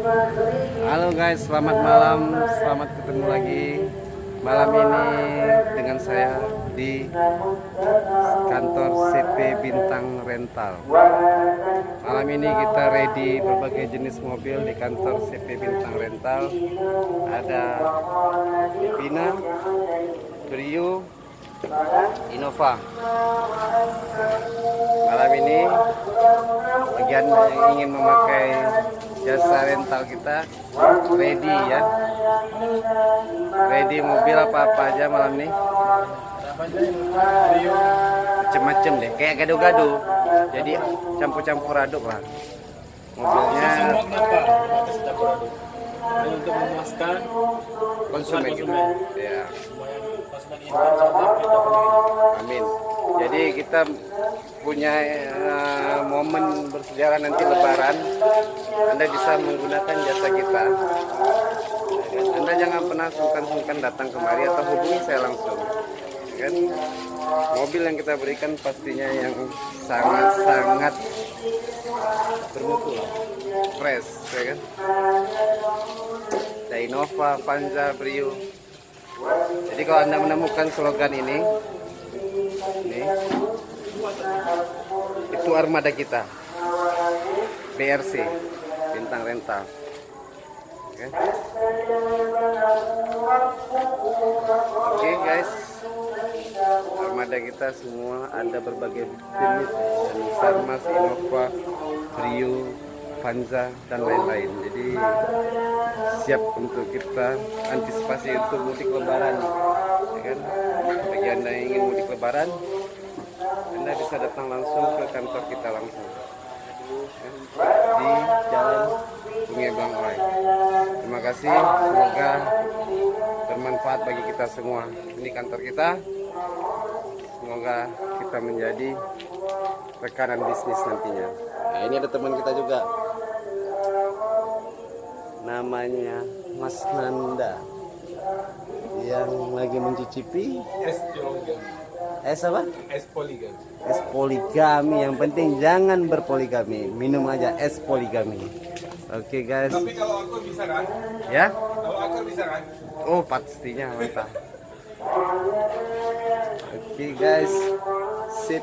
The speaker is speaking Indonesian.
Halo guys, selamat malam, selamat ketemu lagi malam ini dengan saya di kantor CP Bintang Rental. Malam ini kita ready berbagai jenis mobil di kantor CP Bintang Rental. Ada Livina, Brio, Innova. Malam ini bagi Anda yang ingin memakai jasa rental kita ready ya, ready mobil apa-apa aja malam ini, macem-macem deh, kayak gado-gado, jadi campur-campur aduk lah mobilnya. Semua kenapa kita campur aduk? Ini untuk memuaskan Konsumen gitu ya. semua yang konsumen inginkan, insyaallah kita penuhi. Amin. Jadi kita punya momen bersejarah nanti Lebaran, Anda bisa menggunakan jasa kita. Anda jangan pernah sungkan-sungkan datang kemari atau hubungi saya langsung. Kan? Mobil yang kita berikan pastinya yang sangat-sangat bermutu, fresh, ya kan? Ada Innova, Vanza, Brio. Jadi kalau Anda menemukan slogan ini, itu armada kita, BRC, Bintang Rental. Oke guys, armada kita semua ada berbagai jenis, dari Sarmas, Innova, Brio, Vanza dan lain-lain. Jadi siap untuk kita antisipasi untuk mudik Lebaran, ya kan? Bagi Anda yang ingin mudik Lebaran, Anda bisa datang langsung ke kantor kita langsung di Jalan Sungai Blangkrai. Terima kasih, semoga bermanfaat bagi kita semua. Ini kantor kita, semoga kita menjadi rekanan bisnis nantinya. Nah, ini ada teman kita juga, namanya Mas Nanda, yang lagi mencicipi es apa? Es poligami. Es poligami. Yang penting jangan berpoligami, minum aja es poligami. Oke guys. Tapi kalau aku bisa kan? Ya? Kalau aku bisa kan? Oh pastinya mantap. Oke guys, sip.